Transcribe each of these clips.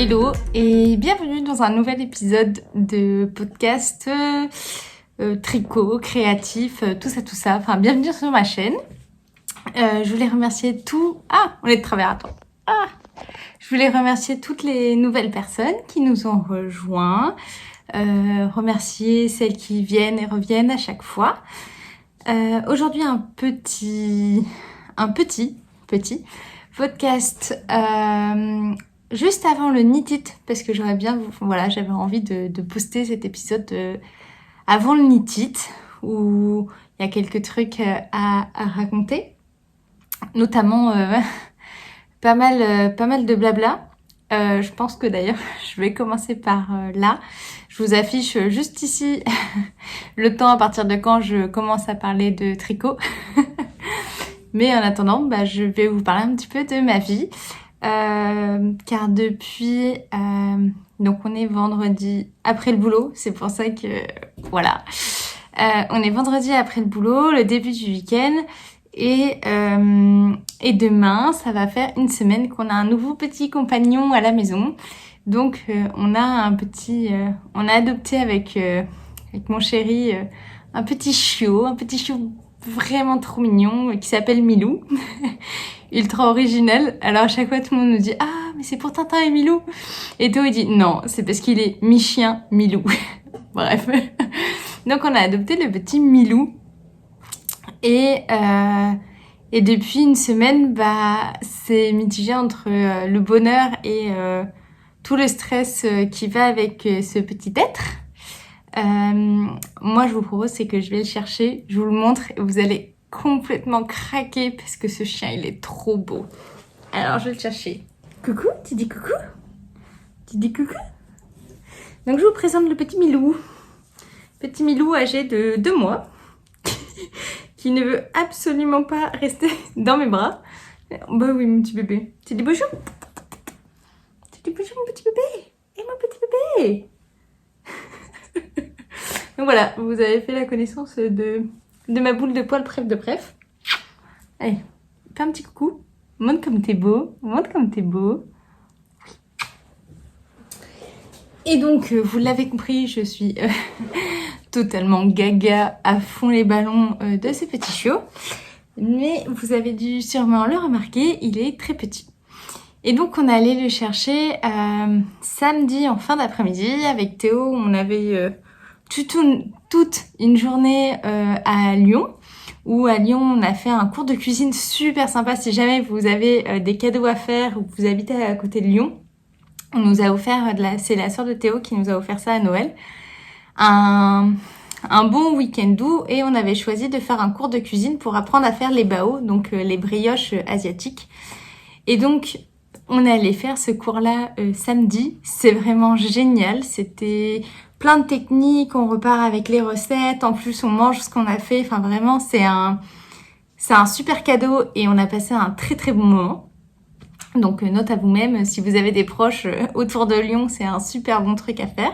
Hello et bienvenue dans un nouvel épisode de podcast tricot, créatif, tout ça. Enfin, bienvenue sur ma chaîne. Je voulais remercier on est de travers, attends. Je voulais remercier toutes les nouvelles personnes qui nous ont rejoints. Remercier celles qui viennent et reviennent à chaque fois. Aujourd'hui, un petit podcast juste avant le Knit It, parce que j'avais envie de poster cet épisode avant le Knit It, où il y a quelques trucs à raconter, notamment pas mal de blabla. Je pense que d'ailleurs, je vais commencer par là. Je vous affiche juste ici le temps à partir de quand je commence à parler de tricot. Mais en attendant, je vais vous parler un petit peu de ma vie. Car depuis... donc on est vendredi après le boulot. C'est pour ça que... Voilà. On est vendredi après le boulot, le début du week-end. Et demain, ça va faire une semaine qu'on a un nouveau petit compagnon à la maison. Donc on a adopté avec mon chéri un petit chiot vraiment trop mignon qui s'appelle Milou. Ultra original. Alors à chaque fois tout le monde nous dit mais c'est pour Tintin et Milou. Et Théo il dit non, c'est parce qu'il est mi-chien Milou. Bref. Donc on a adopté le petit Milou. Et depuis une semaine, c'est mitigé entre le bonheur et tout le stress qui va avec ce petit être. Moi, je vous propose, c'est que je vais le chercher, je vous le montre et vous allez complètement craquer parce que ce chien, il est trop beau. Alors, je vais le chercher. Coucou, tu dis coucou? Tu dis coucou? Donc, je vous présente le petit Milou. Petit Milou âgé de 2 mois. Qui ne veut absolument pas rester dans mes bras. Bah oui, mon petit bébé. Tu dis bonjour? Tu dis bonjour, mon petit bébé? Et mon petit bébé? Donc voilà, vous avez fait la connaissance de ma boule de poil bref. Allez, fais un petit coucou. Montre comme t'es beau. Et donc, vous l'avez compris, je suis totalement gaga à fond les ballons de ce petit chiot. Mais vous avez dû sûrement le remarquer, il est très petit. Et donc, on allait le chercher samedi en fin d'après-midi. Avec Théo, on avait toute une journée à Lyon. Où à Lyon, on a fait un cours de cuisine super sympa. Si jamais vous avez des cadeaux à faire ou que vous habitez à côté de Lyon, on nous a offert, c'est la sœur de Théo qui nous a offert ça à Noël. Un bon week-end doux et on avait choisi de faire un cours de cuisine pour apprendre à faire les bao, donc les brioches asiatiques. Et donc, on allait faire ce cours-là samedi. C'est vraiment génial. C'était plein de techniques. On repart avec les recettes. En plus, on mange ce qu'on a fait. Enfin, vraiment, c'est un super cadeau et on a passé un très très bon moment. Donc, note à vous-même, si vous avez des proches autour de Lyon, c'est un super bon truc à faire.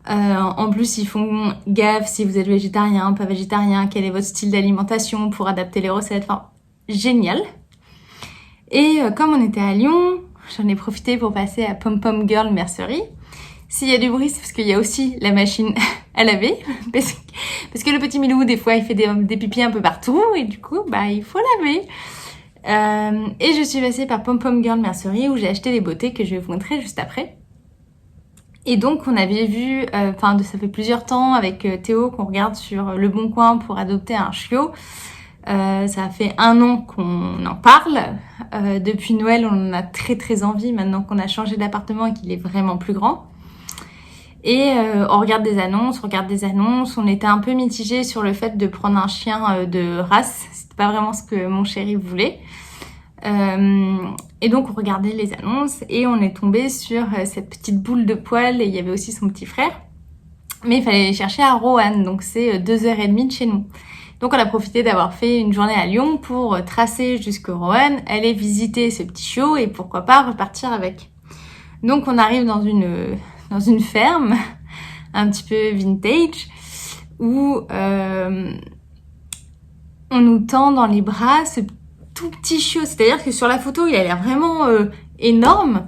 En plus, ils font gaffe si vous êtes végétarien, pas végétarien, quel est votre style d'alimentation pour adapter les recettes. Enfin, génial. Et comme on était à Lyon, j'en ai profité pour passer à Pom Pom Girl Mercerie. S'il y a du bruit, c'est parce qu'il y a aussi la machine à laver. Parce que le petit Milou, des fois, il fait des pipis un peu partout. Et du coup, il faut laver. Et je suis passée par Pom Pom Girl Mercerie où j'ai acheté des beautés que je vais vous montrer juste après. Et donc, on avait vu, ça fait plusieurs temps avec Théo qu'on regarde sur Le Bon Coin pour adopter un chiot. Ça fait 1 an qu'on en parle. Depuis Noël, on en a très très envie maintenant qu'on a changé d'appartement et qu'il est vraiment plus grand. Et on regarde des annonces. On était un peu mitigés sur le fait de prendre un chien de race. C'était pas vraiment ce que mon chéri voulait. Et donc on regardait les annonces et on est tombé sur cette petite boule de poil et il y avait aussi son petit frère. Mais il fallait les chercher à Roanne, donc c'est 2h30 de chez nous. Donc on a profité d'avoir fait une journée à Lyon pour tracer jusqu'au Roanne, aller visiter ce petit chiot et pourquoi pas repartir avec. Donc on arrive dans une ferme un petit peu vintage où on nous tend dans les bras ce tout petit chiot. C'est-à-dire que sur la photo, il a l'air vraiment énorme.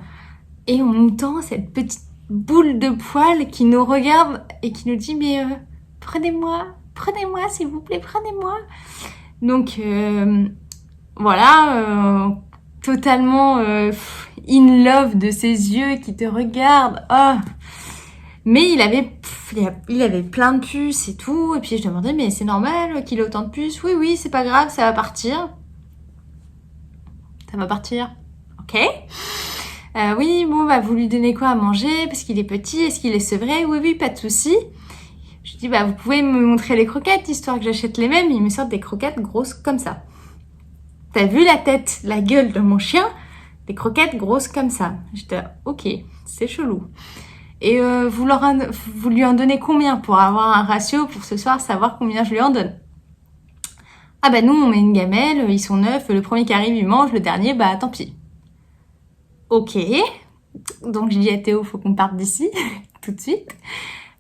Et on nous tend cette petite boule de poils qui nous regarde et qui nous dit mais prenez-moi s'il vous plaît, prenez-moi. Donc voilà, totalement in love de ses yeux qui te regardent. Oh. Mais il avait plein de puces et tout. Et puis je demandais mais c'est normal qu'il ait autant de puces? Oui, c'est pas grave, ça va partir. Ça va partir. Ok. Oui, bon, bah, vous lui donnez quoi à manger? Parce qu'il est petit, est-ce qu'il est sevré? Oui, pas de souci. Je dis, bah, vous pouvez me montrer les croquettes, histoire que j'achète les mêmes. Il me sort des croquettes grosses comme ça. T'as vu la tête, la gueule de mon chien? Des croquettes grosses comme ça. J'étais, ok, c'est chelou. Et vous lui en donnez combien pour avoir un ratio pour ce soir, savoir combien je lui en donne? Ah bah nous, on met une gamelle, ils sont 9, le premier qui arrive, il mange, le dernier, bah tant pis. Ok, donc j'ai dit à Théo, faut qu'on parte d'ici, tout de suite.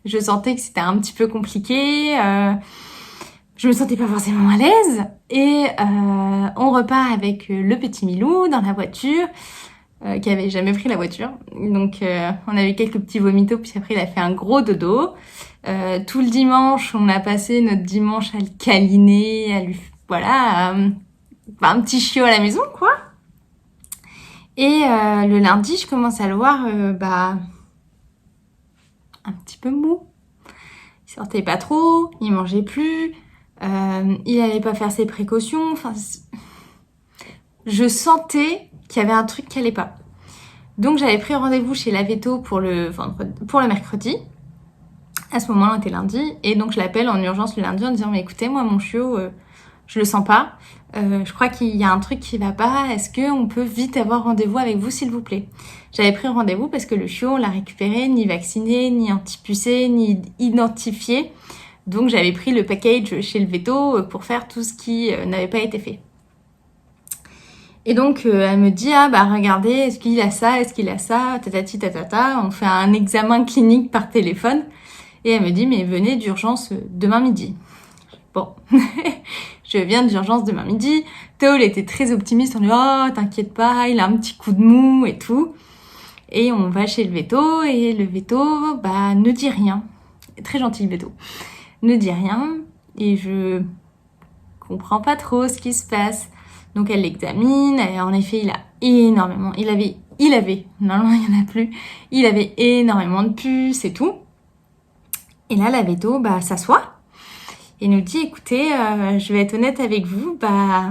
Je sentais que c'était un petit peu compliqué, je me sentais pas forcément à l'aise. Et on repart avec le petit Milou dans la voiture, qui avait jamais pris la voiture. Donc on a eu quelques petits vomitos, puis après il a fait un gros dodo. Tout le dimanche, on a passé notre dimanche à le câliner, à lui... Voilà, un petit chiot à la maison, quoi. Et le lundi, je commence à le voir, un petit peu mou. Il sortait pas trop, il mangeait plus, il allait pas faire ses précautions. Enfin, je sentais qu'il y avait un truc qui allait pas. Donc j'avais pris rendez-vous chez la véto pour le mercredi. À ce moment-là, on était lundi, et donc je l'appelle en urgence le lundi en disant mais écoutez, moi mon chiot, je le sens pas. Je crois qu'il y a un truc qui va pas. Est-ce qu'on peut vite avoir rendez-vous avec vous, s'il vous plaît? J'avais pris rendez-vous parce que le chiot, on l'a récupéré, ni vacciné, ni antipucé, ni identifié. Donc j'avais pris le package chez le veto pour faire tout ce qui n'avait pas été fait. Et donc elle me dit ah bah regardez, est-ce qu'il a ça, tatati tatata. On fait un examen clinique par téléphone et elle me dit mais venez d'urgence demain midi. Bon, je viens d'urgence demain midi. Théo, il était très optimiste. On dit, oh, t'inquiète pas, il a un petit coup de mou et tout. Et on va chez le veto, et le veto, bah, ne dit rien. Très gentil, le veto. Ne dit rien, et je comprends pas trop ce qui se passe. Donc, elle l'examine, et en effet, il avait, normalement, il y en a plus. Il avait énormément de puces et tout. Et là, la veto, bah, s'assoit. Et nous dit, écoutez, je vais être honnête avec vous, bah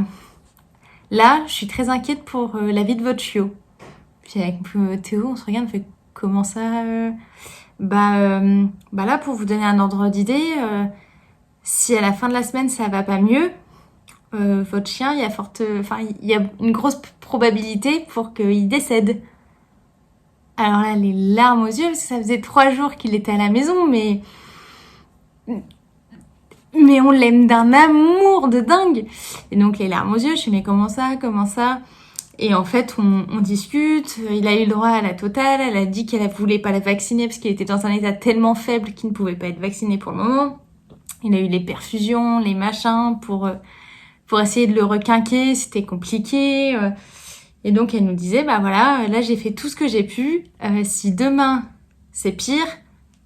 là, je suis très inquiète pour la vie de votre chiot. Puis avec Théo, on se regarde, on fait comment ça bah là, pour vous donner un ordre d'idée, si à la fin de la semaine ça va pas mieux, votre chien, il y a une grosse probabilité pour qu'il décède. Alors là, les larmes aux yeux, parce que ça faisait 3 jours qu'il était à la maison, mais on l'aime d'un amour de dingue. Et donc les larmes aux yeux, je dis mais comment ça? Et en fait on discute, il a eu le droit à la totale, elle a dit qu'elle voulait pas la vacciner parce qu'il était dans un état tellement faible qu'il ne pouvait pas être vacciné pour le moment. Il a eu les perfusions, les machins pour essayer de le requinquer, c'était compliqué. Et donc elle nous disait bah voilà, là j'ai fait tout ce que j'ai pu, si demain c'est pire,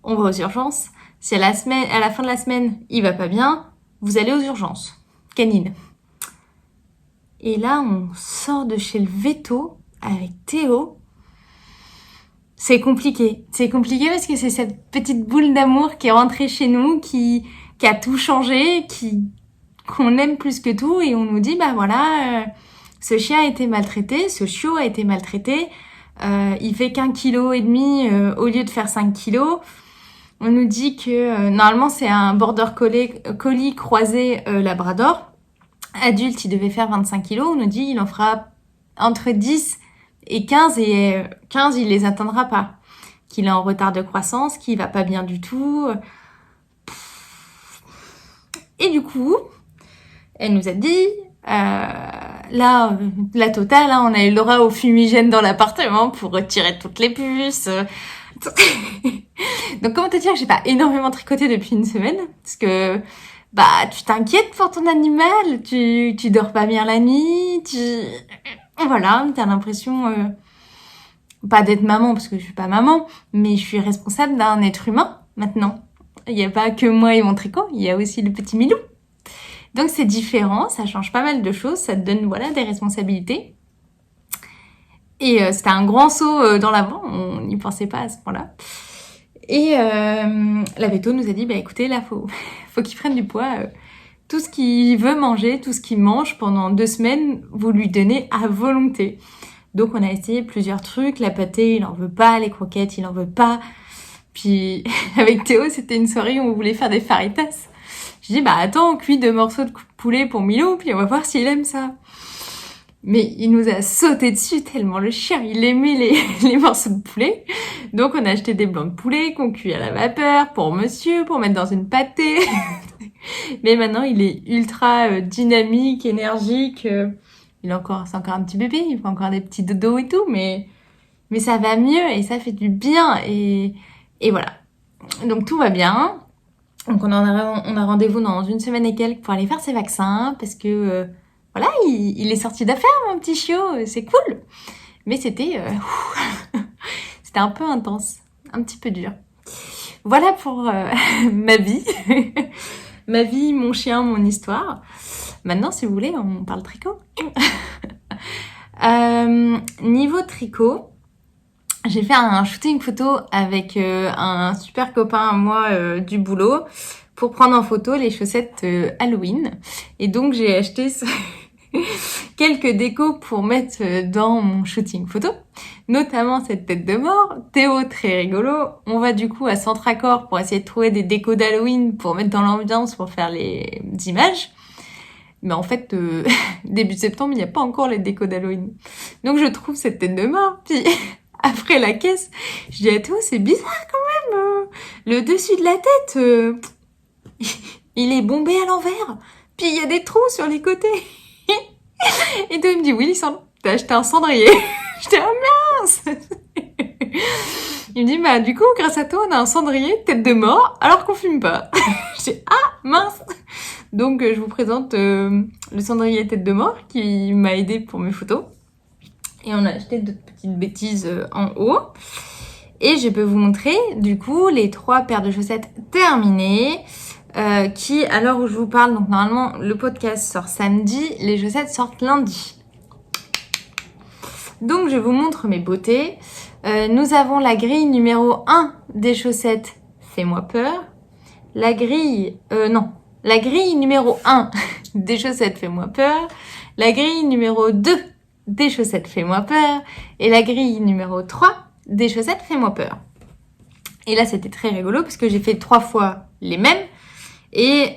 on va aux urgences. Si à la fin de la semaine, il va pas bien, vous allez aux urgences. Canine. Et là, on sort de chez le veto avec Théo. C'est compliqué. C'est compliqué parce que c'est cette petite boule d'amour qui est rentrée chez nous, qui a tout changé, qu'on aime plus que tout. Et on nous dit, bah voilà, ce chien a été maltraité, ce chiot a été maltraité. Il fait qu'1,5 kg au lieu de faire 5 kilos. On nous dit que normalement c'est un border collie croisé labrador. Adulte, il devait faire 25 kilos. On nous dit il en fera entre 10 et 15 et 15 il les atteindra pas. Qu'il est en retard de croissance, qu'il va pas bien du tout. Et du coup, elle nous a dit là, la totale, hein, on a eu le droit au fumigène dans l'appartement pour retirer toutes les puces. Donc comment te dire que j'ai pas énormément tricoté depuis une semaine parce que bah tu t'inquiètes pour ton animal, tu dors pas bien la nuit, voilà, t'as l'impression pas d'être maman parce que je suis pas maman, mais je suis responsable d'un être humain maintenant. Il n'y a pas que moi et mon tricot, il y a aussi le petit Milou. Donc c'est différent, ça change pas mal de choses, ça te donne voilà des responsabilités. Et c'était un grand saut dans l'avant, on n'y pensait pas à ce point-là. Et la véto nous a dit, bah écoutez, là faut qu'il prenne du poids. Tout ce qu'il veut manger, tout ce qu'il mange pendant 2 semaines, vous lui donnez à volonté. Donc on a essayé plusieurs trucs, la pâtée, il en veut pas, les croquettes, il en veut pas. Puis avec Théo, c'était une soirée où on voulait faire des faritas. Je dis, bah attends, on cuit 2 morceaux de poulet pour Milou, puis on va voir s'il aime ça. Mais il nous a sauté dessus tellement le chien, il aimait les morceaux de poulet. Donc on a acheté des blancs de poulet qu'on cuit à la vapeur pour monsieur, pour mettre dans une pâtée. Mais maintenant il est ultra dynamique, énergique. C'est encore un petit bébé, il fait encore des petits dodos et tout, mais ça va mieux et ça fait du bien et voilà. Donc tout va bien. Donc on a rendez-vous dans 1 semaine et quelques pour aller faire ses vaccins parce que voilà, il est sorti d'affaire, mon petit chiot, c'est cool. Mais c'était c'était un peu intense, un petit peu dur. Voilà pour ma vie. Ma vie, mon chien, mon histoire. Maintenant, si vous voulez, on parle tricot. Niveau tricot, j'ai fait un shooting photo avec un super copain à moi du boulot pour prendre en photo les chaussettes Halloween. Et donc, j'ai acheté quelques décos pour mettre dans mon shooting photo, notamment cette tête de mort. Théo, très rigolo. On va du coup à Centracor pour essayer de trouver des décos d'Halloween pour mettre dans l'ambiance pour faire les images. Mais en fait, début septembre, il n'y a pas encore les décos d'Halloween. Donc je trouve cette tête de mort, puis après la caisse, je dis à Théo, c'est bizarre quand même. Le dessus de la tête, il est bombé à l'envers. Puis il y a des trous sur les côtés. Et Théo me dit, oui, Lissandre, t'as acheté un cendrier. J'étais, oh mince. Il me dit, bah du coup, grâce à toi, on a un cendrier tête de mort, alors qu'on fume pas. J'étais, ah mince. Donc je vous présente le cendrier tête de mort qui m'a aidé pour mes photos. Et on a acheté d'autres petites bêtises en haut. Et je peux vous montrer du coup les 3 paires de chaussettes terminées. Qui, à l'heure où je vous parle, donc normalement le podcast sort samedi, les chaussettes sortent lundi. Donc je vous montre mes beautés. Nous avons la grille numéro 1 des chaussettes Fais-moi peur. La grille numéro 1 des chaussettes Fais-moi peur. La grille numéro 2 des chaussettes Fais-moi peur. Et la grille numéro 3 des chaussettes Fais-moi peur. Et là c'était très rigolo parce que j'ai fait 3 fois les mêmes. Et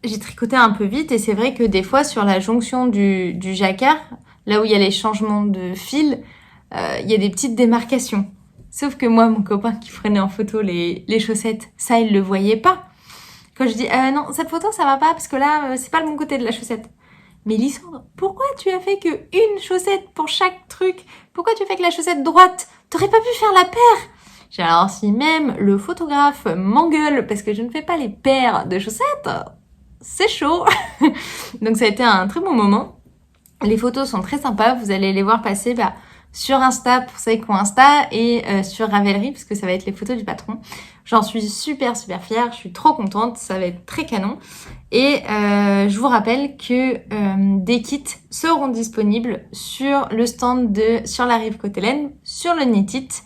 j'ai tricoté un peu vite et c'est vrai que des fois sur la jonction du jacquard, là où il y a les changements de fil, il y a des petites démarcations. Sauf que moi, mon copain qui prenait en photo les chaussettes, ça il le voyait pas. Quand je dis non, cette photo ça va pas parce que là c'est pas le bon côté de la chaussette. Mais Lissandre, pourquoi tu as fait que une chaussette pour chaque truc? Pourquoi tu fais que la chaussette droite? T'aurais pas pu faire la paire? Alors si même le photographe m'engueule parce que je ne fais pas les paires de chaussettes, c'est chaud. Donc ça a été un très bon moment. Les photos sont très sympas, vous allez les voir passer sur Insta pour ceux qui ont Insta et sur Ravelry parce que ça va être les photos du patron. J'en suis super fière, je suis trop contente, ça va être très canon. Et je vous rappelle que des kits seront disponibles sur le stand sur la rive Côte-Hélène, sur le Knit It.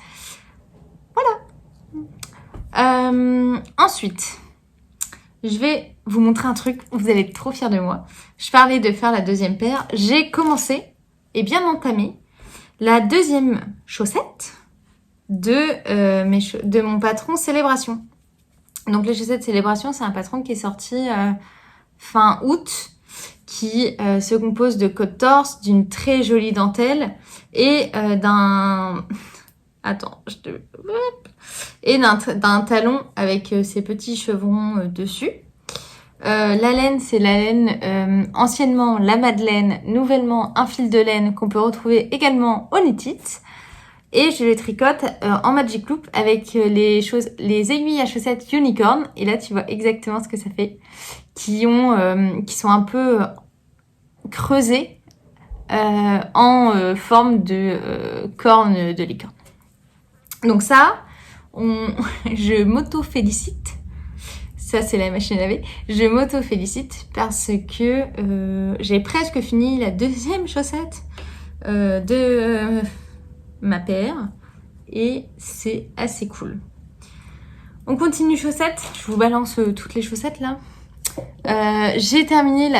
Voilà. Ensuite, je vais vous montrer un truc, vous allez être trop fiers de moi. Je parlais de faire la 2e paire. J'ai commencé et bien entamé la 2e chaussette de mon patron Célébration. Donc les chaussettes Célébration, c'est un patron qui est sorti fin août, qui se compose de côte-torse, d'une très jolie dentelle et d'un... Attends, et d'un talon avec ses petits chevrons dessus. La laine, c'est la laine anciennement la Madeleine, nouvellement un fil de laine qu'on peut retrouver également au Knit It. Et je les tricote en Magic Loop avec les aiguilles à chaussettes Unicorn. Et là, tu vois exactement ce que ça fait. Qui sont un peu creusées en forme de corne de licorne. Donc ça, je m'auto-félicite. Ça, c'est la machine à laver. Je m'auto-félicite parce que j'ai presque fini la deuxième chaussette de ma paire. Et c'est assez cool. On continue chaussettes. Je vous balance toutes les chaussettes là. J'ai terminé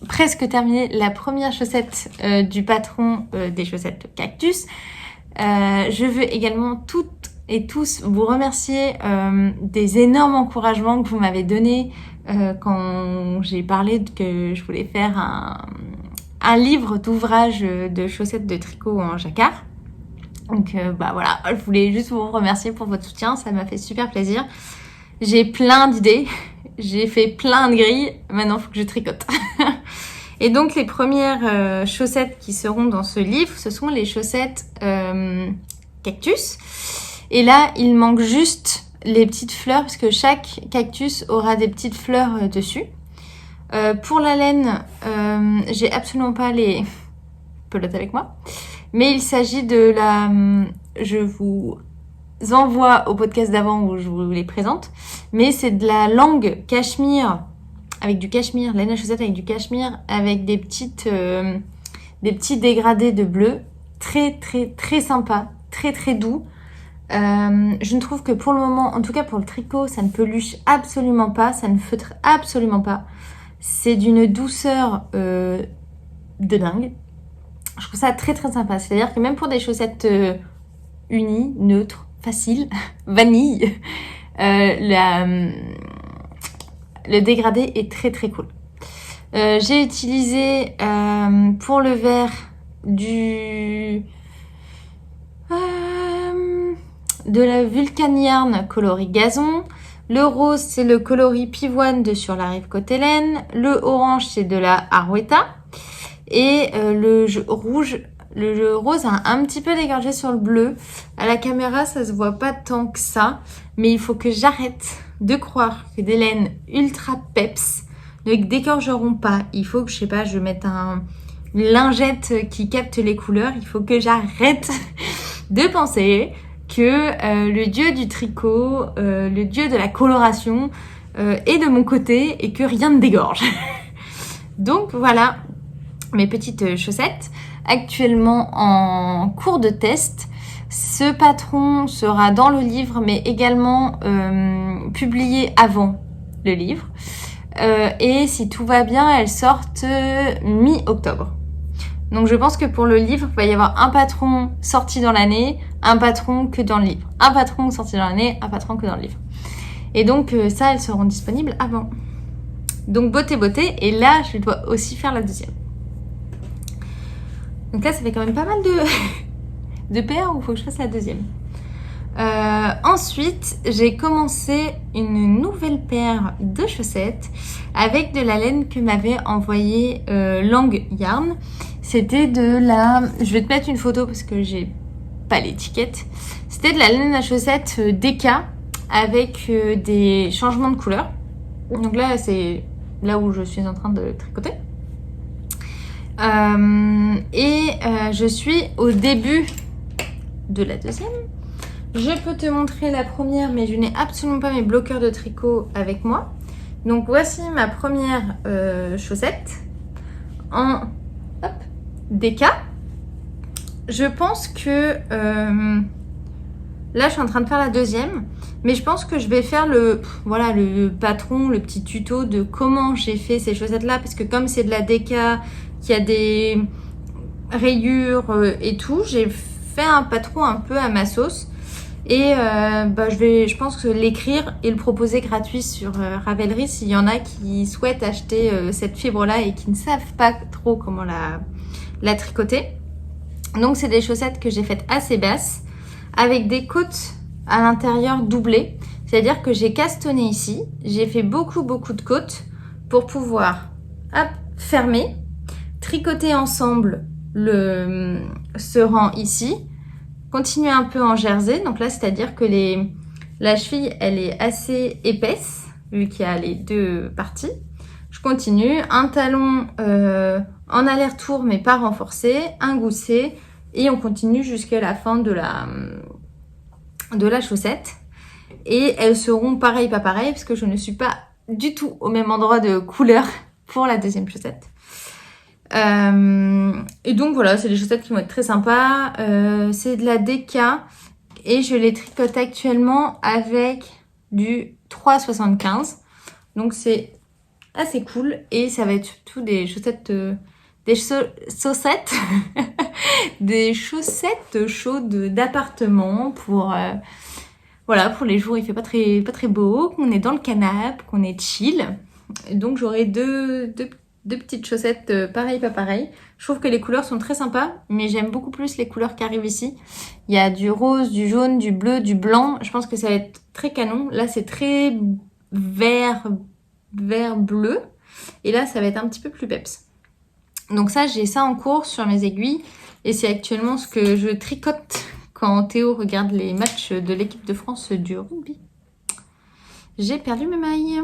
presque terminé la première chaussette du patron des chaussettes Cactus. Je veux également toutes et tous vous remercier des énormes encouragements que vous m'avez donnés quand j'ai parlé que je voulais faire un livre d'ouvrage de chaussettes de tricot en jacquard. Donc voilà, je voulais juste vous remercier pour votre soutien, ça m'a fait super plaisir. J'ai plein d'idées, j'ai fait plein de grilles, maintenant il faut que je tricote. Et donc les premières chaussettes qui seront dans ce livre, ce sont les chaussettes Cactus. Et là, il manque juste les petites fleurs, parce que chaque cactus aura des petites fleurs dessus. Pour la laine, j'ai absolument pas les pelotes avec moi. Mais il s'agit de la... Je vous envoie au podcast d'avant où je vous les présente. Mais c'est de la langue cachemire, avec du cachemire, laine à chaussettes avec du cachemire, avec des petits dégradés de bleu. Très, très, très sympa, très, très doux. Je ne trouve que pour le moment, en tout cas pour le tricot, ça ne peluche absolument pas, ça ne feutre absolument pas. C'est d'une douceur de dingue. Je trouve ça très très sympa. C'est-à-dire que même pour des chaussettes unies, neutres, faciles, vanille, le dégradé est très très cool. J'ai utilisé pour le vert de la Vulcan Yarn coloris gazon. Le rose, c'est le coloris pivoine de Sur la rive côté laine. Le orange, c'est de la Arwetta. Et le rose a un petit peu dégagé sur le bleu. À la caméra, ça se voit pas tant que ça. Mais il faut que j'arrête de croire que des laines ultra peps ne décorgeront pas. Il faut que, je sais pas, je mette une lingette qui capte les couleurs. Il faut que j'arrête de penser que le dieu du tricot, le dieu de la coloration est de mon côté et que rien ne dégorge. Donc voilà mes petites chaussettes, actuellement en cours de test. Ce patron sera dans le livre, mais également publié avant le livre. Et si tout va bien, elles sortent mi-octobre. Donc je pense que pour le livre, il va y avoir un patron sorti dans l'année, un patron que dans le livre. Un patron sorti dans l'année, un patron que dans le livre. Et donc ça, elles seront disponibles avant. Donc beauté. Et là, je dois aussi faire la deuxième. Donc là, ça fait quand même pas mal de paires où il faut que je fasse la deuxième. Ensuite, j'ai commencé une nouvelle paire de chaussettes avec de la laine que m'avait envoyée Lang Yarn. C'était de la... Je vais te mettre une photo parce que j'ai pas l'étiquette. C'était de la laine à chaussettes DK avec des changements de couleur. Donc là, c'est là où je suis en train de tricoter. Je suis au début de la deuxième. Je peux te montrer la première, mais je n'ai absolument pas mes bloqueurs de tricot avec moi. Donc voici ma première chaussette en DK. Je pense que là je suis en train de faire la deuxième, mais je pense que je vais faire le patron, le petit tuto de comment j'ai fait ces chaussettes là, parce que comme c'est de la DK qui a des rayures et tout, j'ai fait un patron un peu à ma sauce. Et je pense que l'écrire et le proposer gratuit sur Ravelry s'il y en a qui souhaitent acheter cette fibre là et qui ne savent pas trop comment la tricoter. Donc c'est des chaussettes que j'ai faites assez basses avec des côtes à l'intérieur doublées, c'est à dire que j'ai castonné ici, j'ai fait beaucoup de côtes pour pouvoir fermer, tricoter ensemble ce rang ici, continuer un peu en jersey. Donc là, c'est-à-dire que la cheville, elle est assez épaisse, vu qu'il y a les deux parties. Je continue. Un talon en aller-retour mais pas renforcé, un gousset et on continue jusqu'à la fin de la chaussette. Et elles seront pareil, pas pareil, parce que je ne suis pas du tout au même endroit de couleur pour la deuxième chaussette. Et donc voilà, c'est des chaussettes qui vont être très sympas. C'est de la DK et je les tricote actuellement avec du 3,75. Donc c'est assez cool et ça va être surtout des chaussettes, des chaussettes, des chaussettes chaudes d'appartement pour voilà, pour les jours où il fait pas très beau, qu'on est dans le canapé, qu'on est chill. Donc j'aurai deux petites chaussettes pareil, pas pareil. Je trouve que les couleurs sont très sympas, mais j'aime beaucoup plus les couleurs qui arrivent ici. Il y a du rose, du jaune, du bleu, du blanc. Je pense que ça va être très canon. Là, c'est très vert bleu. Et là, ça va être un petit peu plus peps. Donc ça, j'ai ça en cours sur mes aiguilles. Et c'est actuellement ce que je tricote quand Théo regarde les matchs de l'équipe de France du rugby. J'ai perdu mes mailles.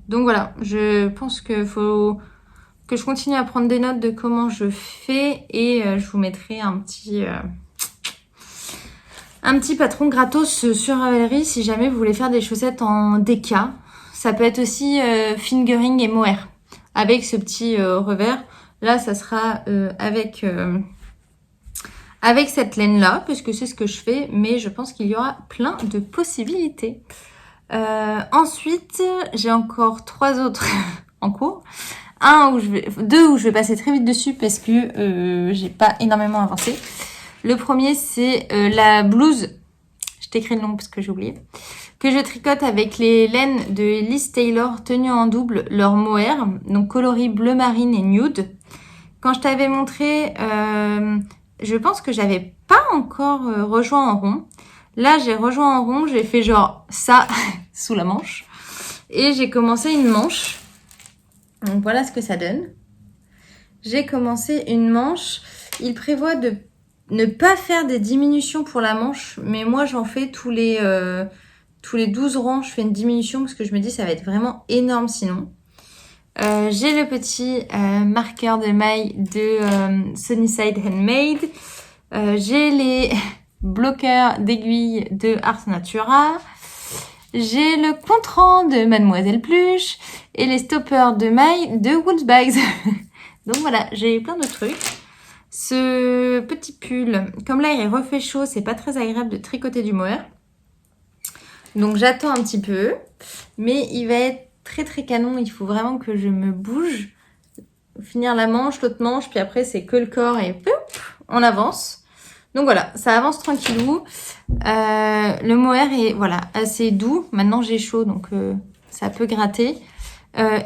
Donc voilà, je pense qu'il faut que je continue à prendre des notes de comment je fais et je vous mettrai un petit patron gratos sur Ravelry si jamais vous voulez faire des chaussettes en DK. Ça peut être aussi fingering et mohair avec ce petit revers. Là, ça sera avec cette laine-là, puisque c'est ce que je fais, mais je pense qu'il y aura plein de possibilités. Ensuite, j'ai encore 3 autres en cours. Deux où je vais passer très vite dessus parce que j'ai pas énormément avancé. Le premier, c'est la blouse. Je t'écris le nom parce que j'ai oublié. Que je tricote avec les laines de Liz Taylor tenues en double, leur mohair, donc coloris bleu marine et nude. Quand je t'avais montré, je pense que j'avais pas encore rejoint en rond. Là, j'ai rejoint en rond, j'ai fait genre ça sous la manche. Et j'ai commencé une manche. Donc voilà ce que ça donne. J'ai commencé une manche. Il prévoit de ne pas faire des diminutions pour la manche, mais moi j'en fais tous les 12 rangs, je fais une diminution parce que je me dis ça va être vraiment énorme sinon. J'ai le petit marqueur de maille de Sunnyside Handmade. J'ai les bloqueurs d'aiguilles de Ars Natura. J'ai le contrant de Mademoiselle Pluche et les stoppers de maille de Woolsbags. Donc voilà, j'ai plein de trucs. Ce petit pull, comme là il refait chaud, c'est pas très agréable de tricoter du mohair. Donc j'attends un petit peu, mais il va être très très canon. Il faut vraiment que je me bouge, finir la manche, l'autre manche, puis après c'est que le corps et pouf, on avance. Donc voilà, ça avance tranquillou. Le mohair est voilà assez doux. Maintenant j'ai chaud, donc ça peut gratter.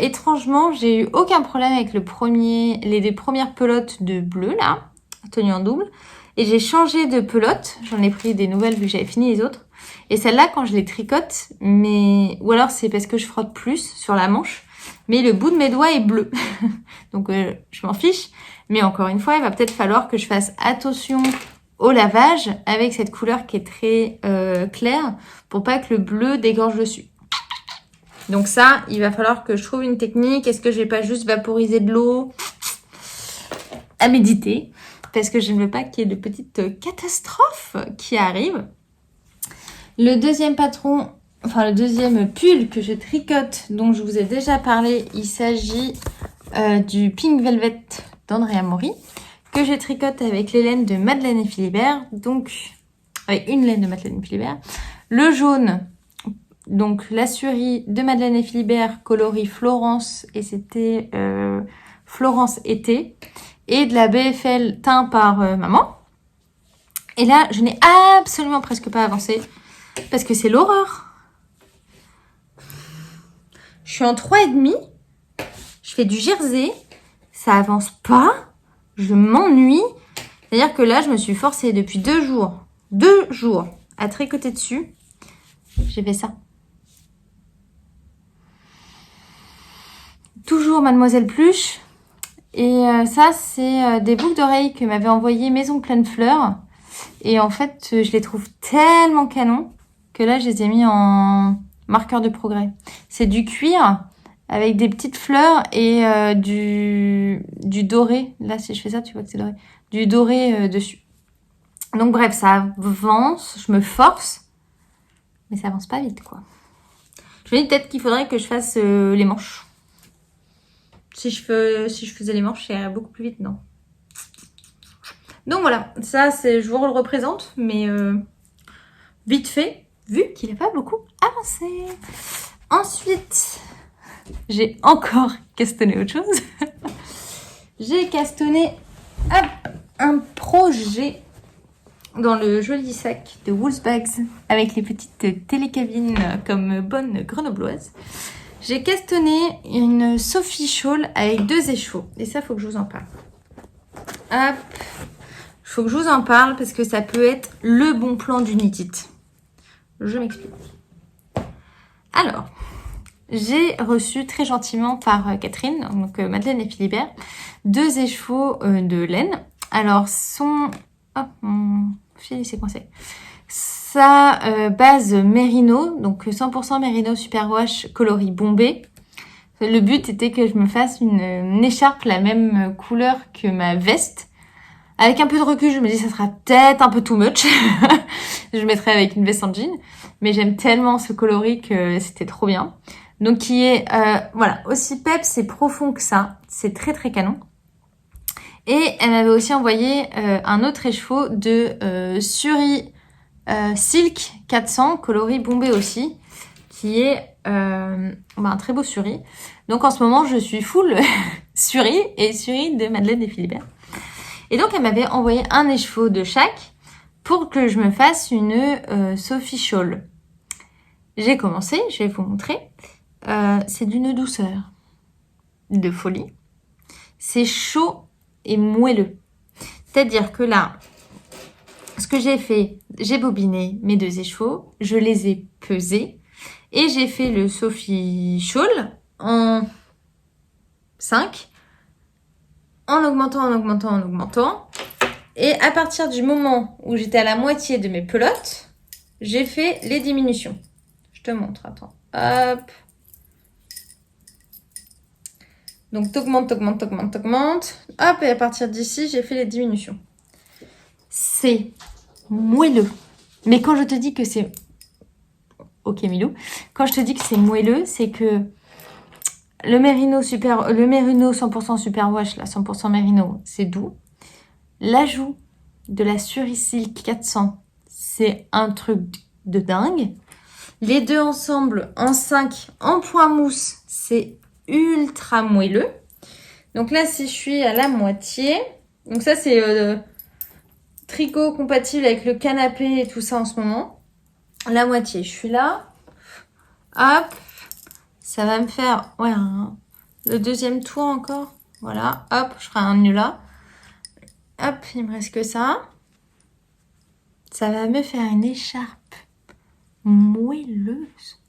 Étrangement, j'ai eu aucun problème avec les premières pelotes de bleu là, tenues en double. Et j'ai changé de pelote. J'en ai pris des nouvelles vu que j'avais fini les autres. Et celle-là, quand je les tricote, ou alors c'est parce que je frotte plus sur la manche, mais le bout de mes doigts est bleu. Donc je m'en fiche. Mais encore une fois, il va peut-être falloir que je fasse attention au lavage avec cette couleur qui est très claire pour pas que le bleu dégorge dessus. Donc ça, il va falloir que je trouve une technique. Est-ce que je vais pas juste vaporiser de l'eau? À méditer. Parce que je ne veux pas qu'il y ait de petites catastrophes qui arrivent. Le deuxième pull que je tricote, dont je vous ai déjà parlé, il s'agit du Pink Velvet d'Andrea Mori, que je tricote avec les laines de Madeleine et Philibert, donc avec une laine de Madeleine et Philibert. Le jaune, donc la surie de Madeleine et Philibert, coloris Florence, et c'était Florence été, et de la BFL teint par maman. Et là, je n'ai absolument presque pas avancé, parce que c'est l'horreur. Je suis en 3,5, je fais du jersey, ça avance pas, je m'ennuie. C'est-à-dire que là, je me suis forcée depuis 2 jours à tricoter dessus. J'ai fait ça. Toujours Mademoiselle Pluche. Et ça, c'est des boucles d'oreilles que m'avait envoyé Maison Pleine Fleurs. Et en fait, je les trouve tellement canon que là, je les ai mis en marqueur de progrès. C'est du cuir avec des petites fleurs et du doré. Là, si je fais ça, tu vois que c'est doré. Du doré dessus. Donc bref, ça avance, je me force, mais ça avance pas vite, quoi. Je me dis peut-être qu'il faudrait que je fasse les manches. Si je faisais les manches, ça irait beaucoup plus vite, non? Donc voilà, ça, je vous le représente, mais vite fait, vu qu'il n'a pas beaucoup avancé. Ensuite, j'ai encore castonné autre chose. J'ai castonné un projet dans le joli sac de Woolsbags avec les petites télécabines comme bonne grenobloise. J'ai castonné une Sophie Shawl avec 2 échevaux. Et ça, faut que je vous en parle. Hop. Faut que je vous en parle parce que ça peut être le bon plan du knit it. Je m'explique. Alors, j'ai reçu très gentiment par Catherine, donc Madeleine et Philibert, 2 échevaux de laine. Alors, oh, mon fil s'est coincé. Sa base Merino, donc 100% Merino Superwash coloris bombé. Le but était que je me fasse une écharpe la même couleur que ma veste. Avec un peu de recul, je me dis ça sera peut-être un peu too much. Je mettrai avec une veste en jean. Mais j'aime tellement ce coloris que c'était trop bien. Donc qui est voilà, aussi peps et profond que ça. C'est très très canon. Et elle m'avait aussi envoyé un autre écheveau de Suri Silk 400, coloris bombé aussi, qui est un très beau Suri. Donc en ce moment, je suis full Suri et Suri de Madeleine et Philibert. Et donc elle m'avait envoyé un écheveau de chaque pour que je me fasse une Sophie Shawl. J'ai commencé, je vais vous montrer. C'est d'une douceur de folie. C'est chaud et moelleux. C'est-à-dire que là, ce que j'ai fait, j'ai bobiné mes 2 écheveaux, je les ai pesés et j'ai fait le Sophie Shawl en 5, en augmentant. Et à partir du moment où j'étais à la moitié de mes pelotes, j'ai fait les diminutions. Je te montre, attends. Hop. Donc, t'augmentes. Hop, et à partir d'ici, j'ai fait les diminutions. C'est moelleux. Mais quand je te dis que c'est... Ok, Milou. Quand je te dis que c'est moelleux, c'est que le Merino 100% Superwash, là, 100% Merino, c'est doux. L'ajout de la Suri Silk 400, c'est un truc de dingue. Les deux ensemble, en 5, en point mousse, c'est ultra moelleux. Donc là, si je suis à la moitié, donc ça c'est tricot compatible avec le canapé et tout ça en ce moment. La moitié, je suis là. Hop, ça va me faire le deuxième tour encore. Voilà, hop, je ferai un nœud là. Hop, il me reste que ça. Ça va me faire une écharpe moelleuse,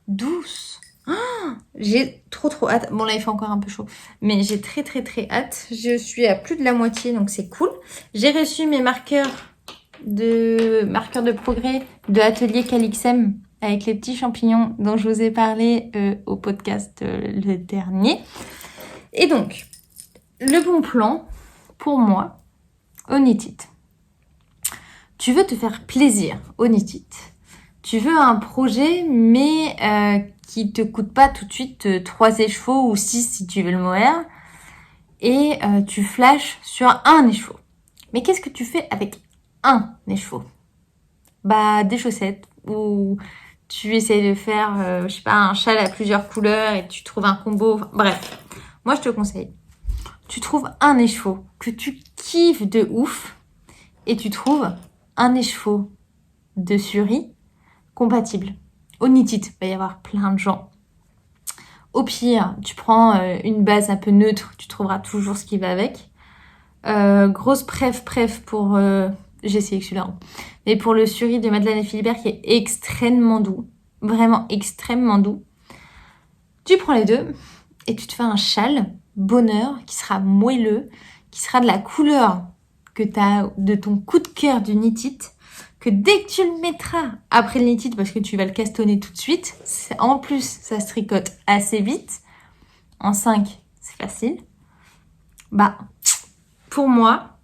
douce. J'ai trop hâte. Bon là il fait encore un peu chaud, mais j'ai très hâte. Je suis à plus de la moitié, donc c'est cool. J'ai reçu mes marqueurs de progrès de Atelier Calixem avec les petits champignons dont je vous ai parlé au podcast le dernier. Et donc le bon plan pour moi au knit it. Tu veux te faire plaisir au knit it. Tu veux un projet mais qui te coûte pas tout de suite 3 échevaux ou 6 si tu veux le mohair. Et tu flashes sur un écheveau. Mais qu'est-ce que tu fais avec un écheveau? Bah des chaussettes ou tu essaies de faire, je sais pas, un châle à plusieurs couleurs et tu trouves un combo. Enfin, bref, moi je te conseille. Tu trouves un écheveau que tu kiffes de ouf et tu trouves un écheveau de Suri compatible. Au knit it, il va y avoir plein de gens. Au pire, tu prends une base un peu neutre, tu trouveras toujours ce qui va avec. Grosse préf pour... j'ai essayé celui-là. Mais pour le Suri de Madeleine et Philibert qui est extrêmement doux. Vraiment extrêmement doux. Tu prends les deux et tu te fais un châle bonheur qui sera moelleux, qui sera de la couleur que tu as de ton coup de cœur du knit it, que dès que tu le mettras après le knit it, parce que tu vas le castonner tout de suite, en plus ça se tricote assez vite, en 5, c'est facile. Bah, pour moi,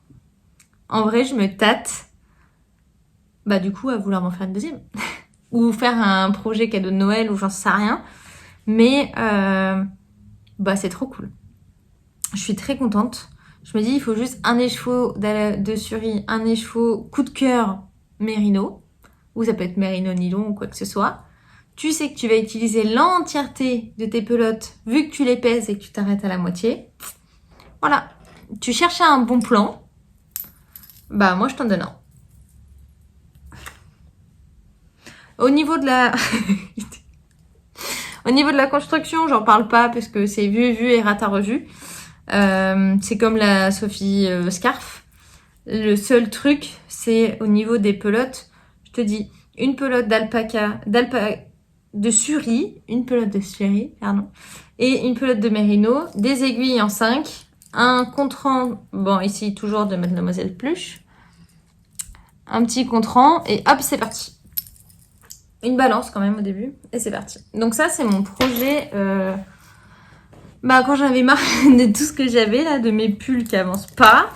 en vrai, je me tâte, bah du coup, à vouloir m'en faire une deuxième. Ou faire un projet cadeau de Noël, ou j'en sais rien. Mais, bah c'est trop cool. Je suis très contente. Je me dis, il faut juste un écheveau de Suri, un écheveau coup de cœur Mérino, ou ça peut être Mérino nylon ou quoi que ce soit. Tu sais que tu vas utiliser l'entièreté de tes pelotes, vu que tu les pèses et que tu t'arrêtes à la moitié. Voilà. Tu cherchais un bon plan. Bah, moi, je t'en donne un. Au niveau de la... Au niveau de la construction, j'en parle pas parce que c'est vu et rata revu. C'est comme la Sophie Scarf. Le seul truc, c'est au niveau des pelotes. Je te dis, une pelote de Suri, et une pelote de Mérino, des aiguilles en 5, un contre-rang, bon ici toujours de Mademoiselle Pluche, un petit contre-rang, et hop, c'est parti. Une balance quand même au début, et c'est parti. Donc ça, c'est mon projet... Bah, quand j'avais marre de tout ce que j'avais là, de mes pulls qui avancent pas,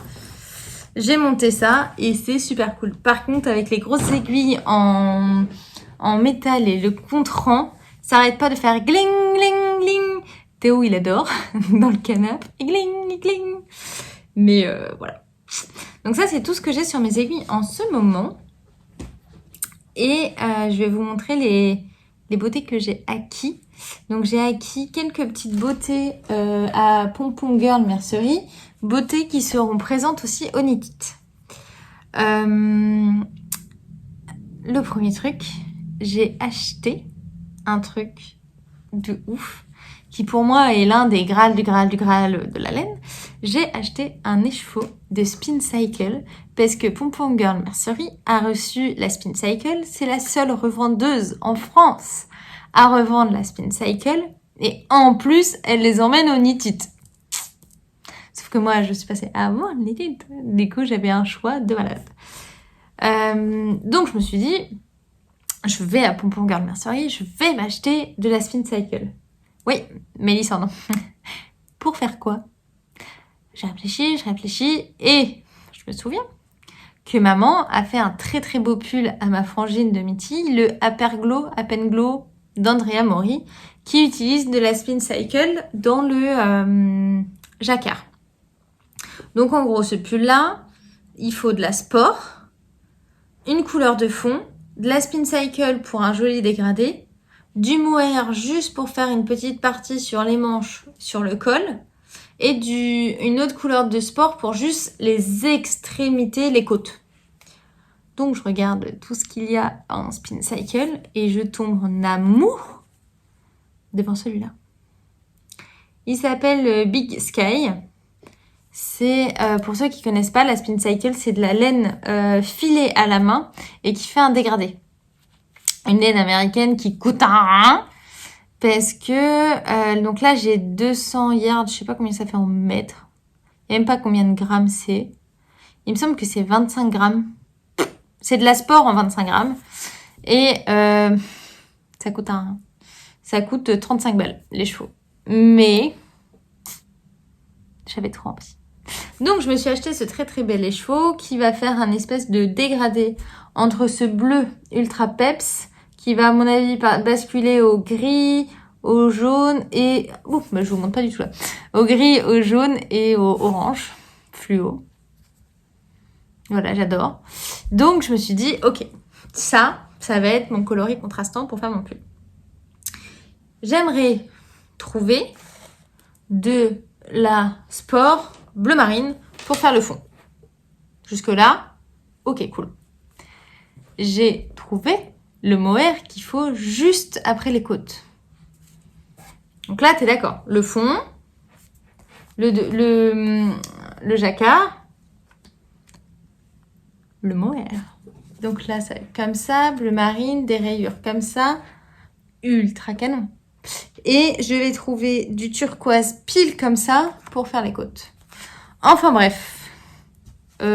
j'ai monté ça et c'est super cool. Par contre, avec les grosses aiguilles en métal et le contre-rang, ça arrête pas de faire gling, gling, gling. Théo, il adore dans le canapé. Gling, gling. Mais voilà. Donc ça, c'est tout ce que j'ai sur mes aiguilles en ce moment. Et je vais vous montrer les beautés que j'ai acquis. Donc j'ai acquis quelques petites beautés à Pompon Girl Mercerie, beautés qui seront présentes aussi au Knit It. Le premier truc, j'ai acheté un truc de ouf, qui pour moi est l'un des Graal du Graal de la laine. J'ai acheté un écheveau de Spin Cycle, parce que Pompon Girl Mercerie a reçu la Spin Cycle. C'est la seule revendeuse en France à revendre la Spin Cycle. Et en plus, elle les emmène au Knit It. Sauf que moi, je suis passée avant le Knit It. Du coup, j'avais un choix de malade. Donc, je me suis dit, je vais à Pompon Girl Mercerie, je vais m'acheter de la Spin Cycle. Oui, Mélissa, non. Pour faire quoi? Je réfléchis, et je me souviens que maman a fait un très très beau pull à ma frangine de Mitty, le Apenglow d'Andrea Mori, qui utilise de la Spin Cycle dans le jacquard. Donc en gros, ce pull-là, il faut de la sport, une couleur de fond, de la Spin Cycle pour un joli dégradé, du mohair juste pour faire une petite partie sur les manches, sur le col, et une autre couleur de sport pour juste les extrémités, les côtes. Donc je regarde tout ce qu'il y a en Spin Cycle et je tombe en amour devant celui-là. Il s'appelle Big Sky. C'est, pour ceux qui connaissent pas, la Spin Cycle, c'est de la laine filée à la main et qui fait un dégradé. Une laine américaine qui coûte un rein. Parce que, donc là, j'ai 200 yards, je sais pas combien ça fait en mètres. Il n'y a même pas combien de grammes c'est. Il me semble que c'est 25 grammes. C'est de la sport en 25 grammes. Et ça coûte un... Ça coûte 35 balles, les chevaux. Mais j'avais trop envie. Donc, je me suis acheté ce très très bel écheveau qui va faire un espèce de dégradé entre ce bleu ultra peps qui va, à mon avis, basculer au gris, au jaune et... Ouh, bah, je vous montre pas du tout là. Au gris, au jaune et au orange fluo. Voilà, j'adore. Donc, je me suis dit, ok, ça va être mon coloris contrastant pour faire mon pull. J'aimerais trouver de la sport bleu marine pour faire le fond. Jusque-là, ok, cool. J'ai trouvé le mohair qu'il faut juste après les côtes. Donc là, t'es d'accord. Le fond, le jacquard, le mohair. Donc là, ça va être comme ça, bleu marine, des rayures comme ça, ultra canon. Et je vais trouver du turquoise pile comme ça pour faire les côtes. Enfin bref, pour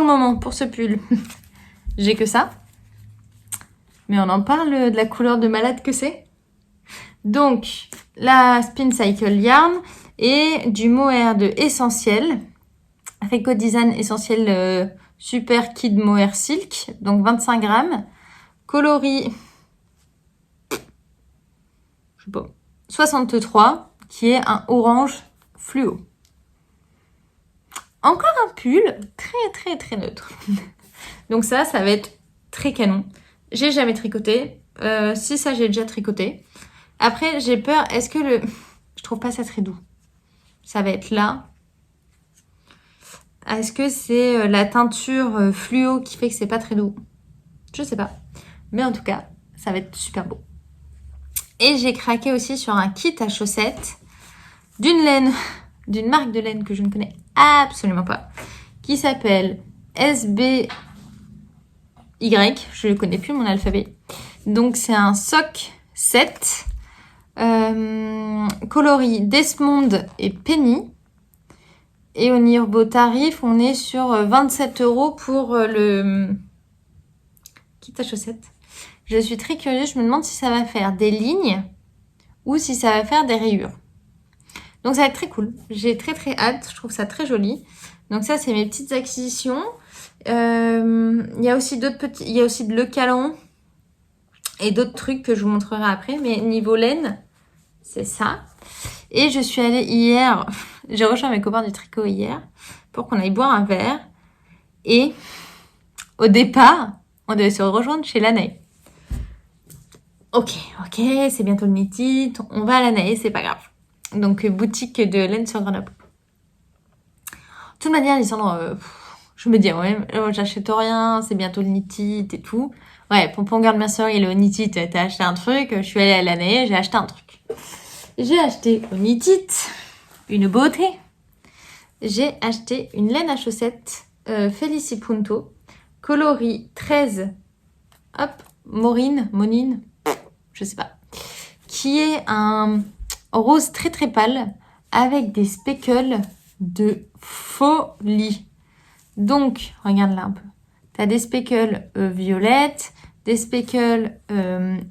le moment, pour ce pull, j'ai que ça. Mais on en parle de la couleur de malade que c'est. Donc, la Spin Cycle Yarn et du mohair de Essentiel. Rico Design Essentiel Super Kid Mohair Silk, donc 25 grammes. Coloris, je sais pas, 63, qui est un orange fluo. Encore un pull très neutre. Donc ça va être très canon. J'ai jamais tricoté. Si ça, j'ai déjà tricoté. Après, j'ai peur. Est-ce que je trouve pas ça très doux. Ça va être là. Est-ce que c'est la teinture fluo qui fait que c'est pas très doux? Je sais pas. Mais en tout cas, ça va être super beau. Et j'ai craqué aussi sur un kit à chaussettes d'une marque de laine que je ne connais absolument pas, qui s'appelle SBY. Je ne connais plus mon alphabet. Donc c'est un sock set coloris Desmond et Penny. Et au niveau tarif, on est sur 27 € pour le kit à chaussettes. Je suis très curieuse, je me demande si ça va faire des lignes ou si ça va faire des rayures. Donc ça va être très cool. J'ai très hâte, je trouve ça très joli. Donc ça, c'est mes petites acquisitions. Il y a aussi il y a aussi de Le Calan et d'autres trucs que je vous montrerai après. Mais niveau laine, c'est ça. Et je suis allée hier, j'ai rejoint mes copains du tricot hier pour qu'on aille boire un verre. Et au départ, on devait se rejoindre chez Lanae. Ok, c'est bientôt le Knit, on va à Lanae, c'est pas grave. Donc boutique de laine sur Grenoble. De toute manière, Lisandre, je me dis ouais, j'achète rien, c'est bientôt le Knit et tout. Ouais, Pompon Girl Mercery et le Knit, t'as acheté un truc, je suis allée à Lanae, j'ai acheté un truc. J'ai acheté au Knit une beauté. J'ai acheté une laine à chaussettes Felici Punto, coloris 13, hop, Monine, je sais pas, qui est un rose très pâle avec des speckles de folie. Donc, regarde là un peu. T'as des speckles violettes, des speckles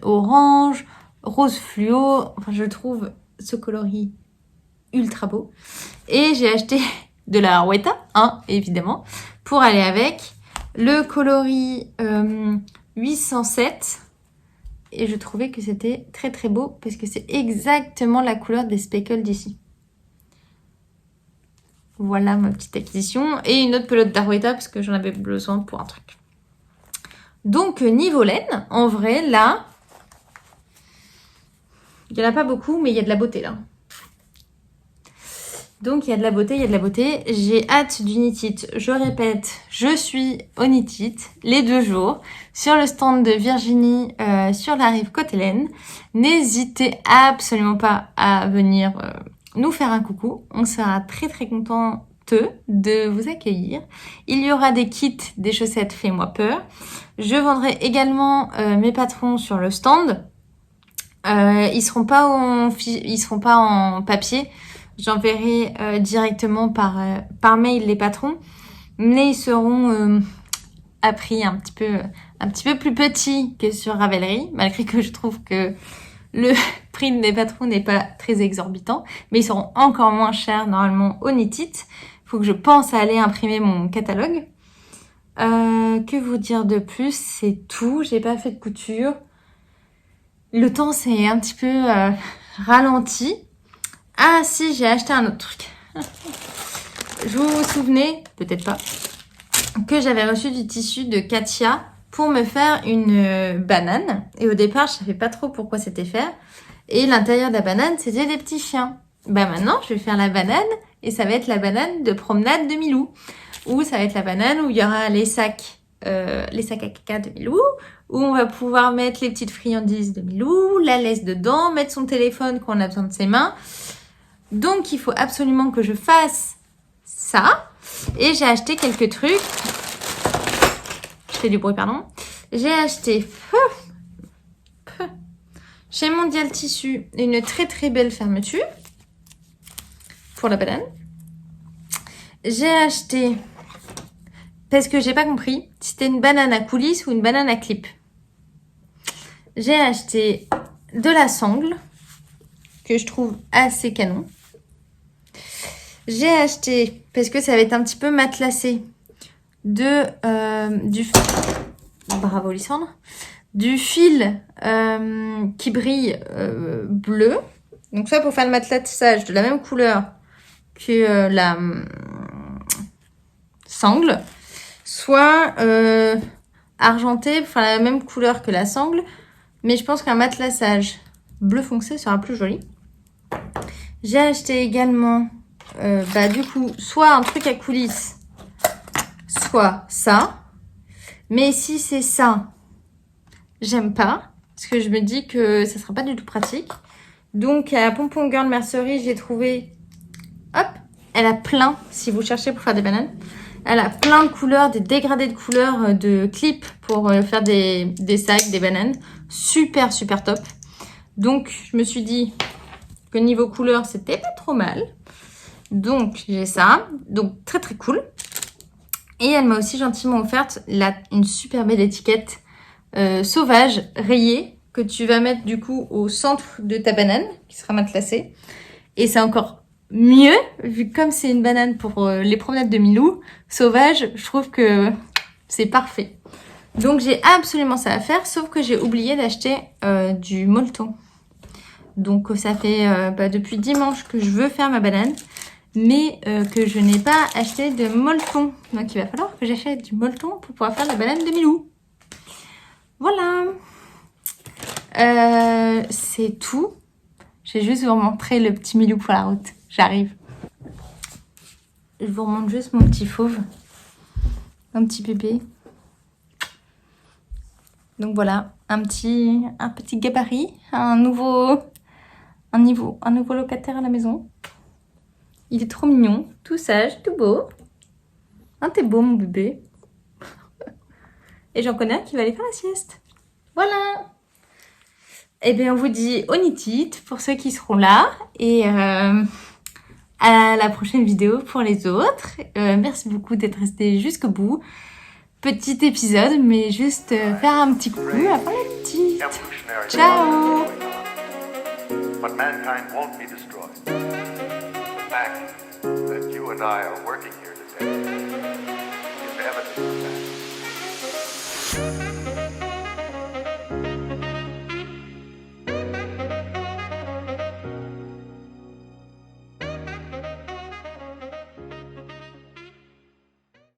orange, rose fluo. Enfin, je trouve ce coloris ultra beau. Et j'ai acheté de la Arweta, hein, évidemment, pour aller avec le coloris 807. Et je trouvais que c'était très beau parce que c'est exactement la couleur des speckles d'ici. Voilà ma petite acquisition. Et une autre pelote d'Arweta parce que j'en avais besoin pour un truc. Donc niveau laine, en vrai, là, il n'y en a pas beaucoup, mais il y a de la beauté là. Donc il y a de la beauté, J'ai hâte du Knit. Je répète, je suis au Knit les 2 jours sur le stand de Virginie sur la rive Côte-Hélène. N'hésitez absolument pas à venir nous faire un coucou. On sera très contente de vous accueillir. Il y aura des kits, des chaussettes Fais-moi peur. Je vendrai également mes patrons sur le stand. Ils seront pas en papier. J'enverrai directement par mail les patrons, mais ils seront à prix un petit peu plus petit que sur Ravelry, malgré que je trouve que le prix des patrons n'est pas très exorbitant, mais ils seront encore moins chers normalement au Knit. Il faut que je pense à aller imprimer mon catalogue. Que vous dire de plus? C'est tout. J'ai pas fait de couture. Le temps s'est un petit peu ralenti. Ah si, j'ai acheté un autre truc. Vous vous souvenez, peut-être pas, que j'avais reçu du tissu de Katia pour me faire une banane. Et au départ, je savais pas trop pourquoi c'était faire. Et l'intérieur de la banane, c'était des petits chiens. Bah maintenant, je vais faire la banane et ça va être la banane de promenade de Milou. Ou ça va être la banane où il y aura les sacs à caca de Milou, où on va pouvoir mettre les petites friandises de Milou, la laisse dedans, mettre son téléphone quand on a besoin de ses mains. Donc, il faut absolument que je fasse ça. Et j'ai acheté quelques trucs. Je fais du bruit, pardon. J'ai acheté chez Mondial Tissu une très belle fermeture pour la banane. J'ai acheté, parce que j'ai pas compris si c'était une banane à coulisses ou une banane à clip. J'ai acheté de la sangle que je trouve assez canon. J'ai acheté, parce que ça va être un petit peu matelassé, bravo Lysandre, du fil qui brille bleu. Donc ça pour faire le matelassage de la même couleur que la sangle, soit argenté, enfin la même couleur que la sangle, mais je pense qu'un matelassage bleu foncé sera plus joli. J'ai acheté également du coup soit un truc à coulisses, soit ça. Mais si c'est ça, j'aime pas, parce que je me dis que ça sera pas du tout pratique. Donc à Pompon Girl Mercerie, j'ai trouvé, hop, elle a plein, si vous cherchez pour faire des bananes, elle a plein de couleurs, des dégradés de couleurs, de clips pour faire des sacs, des bananes. Super, super top. Donc je me suis dit que niveau couleur, c'était pas trop mal. Donc j'ai ça, donc très très cool. Et elle m'a aussi gentiment offerte une super belle étiquette sauvage rayée que tu vas mettre du coup au centre de ta banane qui sera matelassée. Et c'est encore mieux vu que comme c'est une banane pour les promenades de Milou sauvage, je trouve que c'est parfait. Donc j'ai absolument ça à faire, sauf que j'ai oublié d'acheter du molleton. Donc ça fait depuis dimanche que je veux faire ma banane, mais que je n'ai pas acheté de molleton. Donc il va falloir que j'achète du molleton pour pouvoir faire la banane de Milou. Voilà. C'est tout. Je vais juste vous remontrer le petit Milou pour la route. J'arrive. Je vous remontre juste mon petit fauve. Un petit bébé. Donc voilà, un petit gabarit, un nouveau locataire à la maison. Il est trop mignon, tout sage, tout beau. Hein, t'es beau mon bébé. Et j'en connais un qui va aller faire la sieste. Voilà. Et bien on vous dit onitit pour ceux qui seront là. Et à la prochaine vidéo pour les autres. Merci beaucoup d'être resté jusqu'au bout. Petit épisode, mais juste faire un petit coucou avant la petite. Ciao. But mankind won't be destroyed. The fact that you and I are working here today is evidence